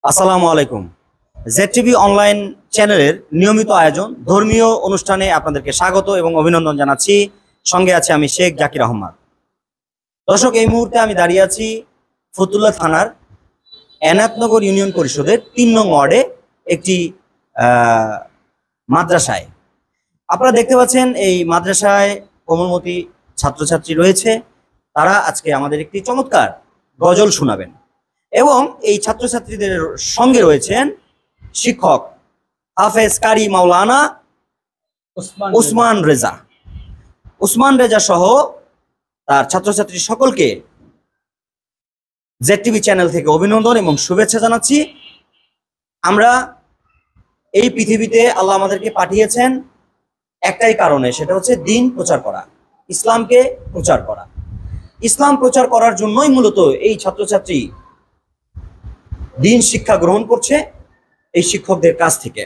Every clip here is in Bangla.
আসসালামু আলাইকুম। জেডটিভি অনলাইন চ্যানেলের নিয়মিত আয়োজন ধর্মীয় অনুষ্ঠানে আপনাদেরকে স্বাগত এবং অভিনন্দন জানাচ্ছি। সঙ্গে আছে আমি শেখ জাকির আহমদ। দর্শক, এই মুহূর্তে আমি দাঁড়িয়ে আছি ফতুল্লা থানার এনায়তনগর ইউনিয়ন পরিষদের ৩ নং ওয়ার্ডে একটি মাদ্রাসায়। আপনারা দেখতে পাচ্ছেন এই মাদ্রাসায় কোমলমতি ছাত্রছাত্রী রয়েছে। তারা আজকে আমাদের একটি চমৎকার গজল শোনাবেন এবং এই ছাত্রছাত্রীদের সঙ্গে রয়েছেন শিক্ষক হাফেজ কারি মাওলানা উসমান রেজা সহ তার ছাত্রছাত্রী সকলকে জেডটিভি চ্যানেল থেকে অভিনন্দন এবং শুভেচ্ছা জানাচ্ছি। আমরা এই পৃথিবীতে আল্লাহ আমাদেরকে পাঠিয়েছেন একটাই কারণে, সেটা হচ্ছে দিন প্রচার করা, ইসলামকে প্রচার করা। ইসলাম প্রচার করার জন্যই মূলত এই ছাত্রছাত্রী দিন শিক্ষা গ্রহণ করছে এই শিক্ষকদের কাছ থেকে।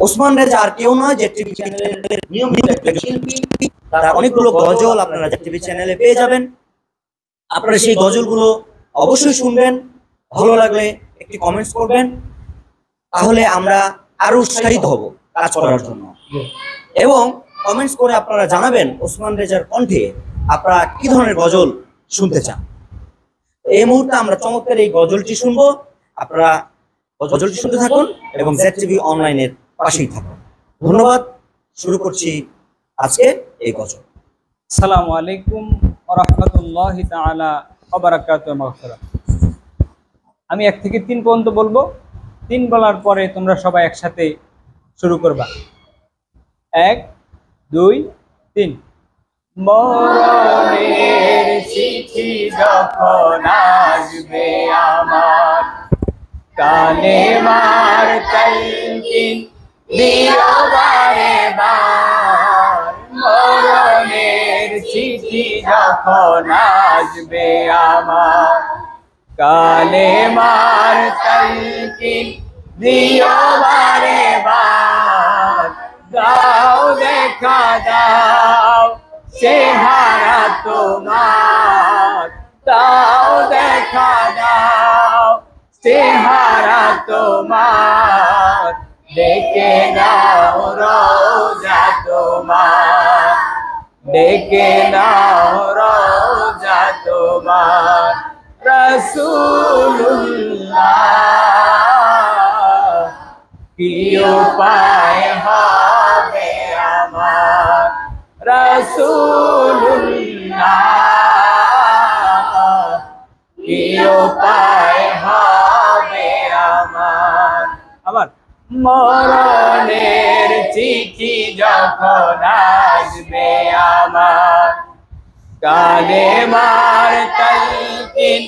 ওসমান রেজা আর কেউ নয়, জেডটিভি চ্যানেলের নিয়মিত শিল্পী। তারা অনেকগুলো গজল আপনারা জেডটিভি চ্যানেলে পেয়ে যাবেন। আপনারা সেই গজলগুলো অবশ্যই শুনবেন, ভালো লাগলে একটি কমেন্টস করবেন, তাহলে আমরা আরো উৎসাহিত হব কাজ করার জন্য। এবং কমেন্টস করে আপনারা জানাবেন ওসমান রেজার কণ্ঠে আপনারা কি ধরনের গজল শুনতে চান। এই মুহূর্তে আমরা চমৎকার এই গজলটি শুনবো। আপনারা গজলটি শুনতে থাকুন এবং জেডটিভি অনলাইনের পাশেই থাকুন। ধন্যবাদ। শুরু করছি আজকে এই গজল। আসসালামু আলাইকুম ওয়া রাহমাতুল্লাহি তাআলা ওয়া বারাকাতুহু। মাগফিরাত। আমি 1 থেকে 3 পর্যন্ত বলবো। 3 বলার পরে তোমরা সবাই একসাথে শুরু করবা। 1 2 3। মরণের চিঠি যখন আসবে আমার, কানে মার তালকিন দিও বারে বার। মরণের চিঠি যখন আসবে আমার, কানে মার তালকিন দিও বারে বার। দাও দেখা দাও চেহারা তোমার, দাও দেখা দাও চেহারা তোমার। ডেকে নাও রওজা তোমার, ডেকে নাও রওজা তোমার। রাসূলুল্লাহ কি উপায় হবে আমার, রাসূলুল্লাহ কি উপায় হবে আমার। আবার মরণের চিঠি যখন আসবে আমার, কানে মার তালকিন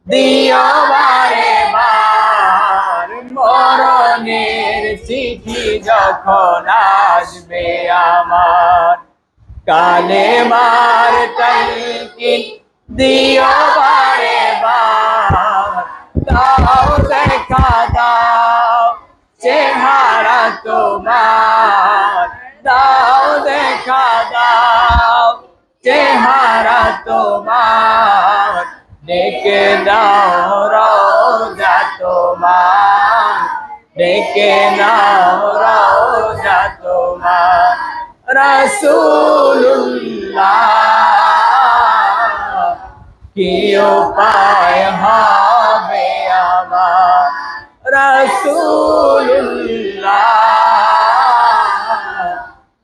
দিও বারে বার। মরণের চিঠি যখন আসবে আমার, কানে মার তালকিন দিও বারে বার। দাও দেখা দাও চেহারা তোমার, দাও দেখা দাও চেহারা তোমার। ডেকে নাও রওজা তোমার, ডেকে নাও রওজা তোমার। রাসূলুল্লাহ কি উপায় হবে আমার, রাসূলুল্লাহ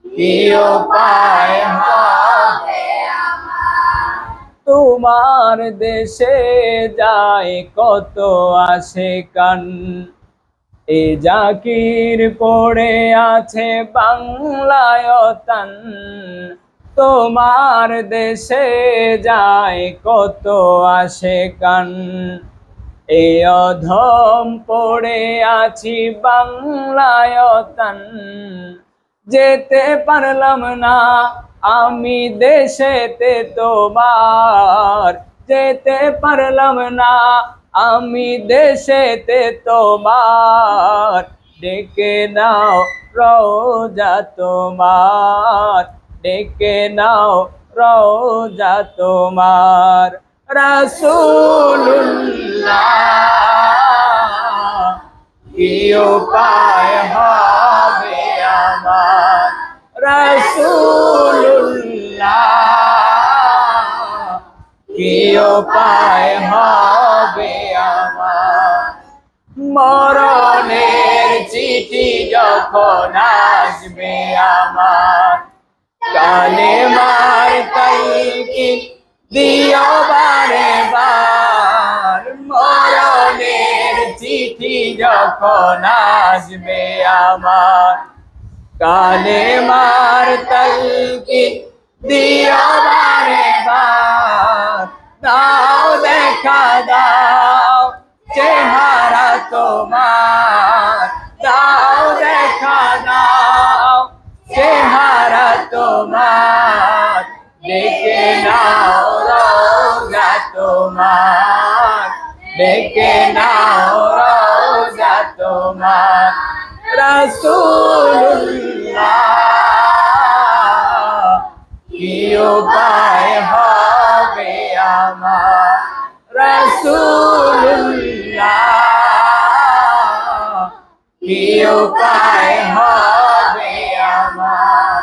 কি উপায় হবে আমার। তোমার দেশে যায় কত আশিকান, এ জাকির পড়ে আছে বাংলায় তান। তোমার দেশে যায় কত আশিকান, এ অধম পড়ে আছি বাংলায় তান। যেতে পারলাম না আমি দেশেতে তোমার, যেতে পারলাম না আমি দেশেতে তোমার। ডেকে নাও রওজা তোমার, ডেকে নাও রওজা তোমার। রাসূলুল্লাহ উপায় হবে আমার রাসূলুল্লাহ, কি উপায় হবে আমার। মরণের চিঠি যখন আসবে আমার, কালেমার তালকিন দিও বারে বার। মরণের চিঠি যখন আসবে আমার, কালেমার তালকিন দিও বারে বার। দাও দেখা দাও চেহারা তোমার, দাও দেখা দাও চেহারা তোমার। ডেকে নাও রওজা তোমার, ডেকে নাও রওজা তোমার। রাসূলুল্লাহ, কি উপায় হবে আমার রাসূলুল্লাহ, কি উপায় হবে আমার।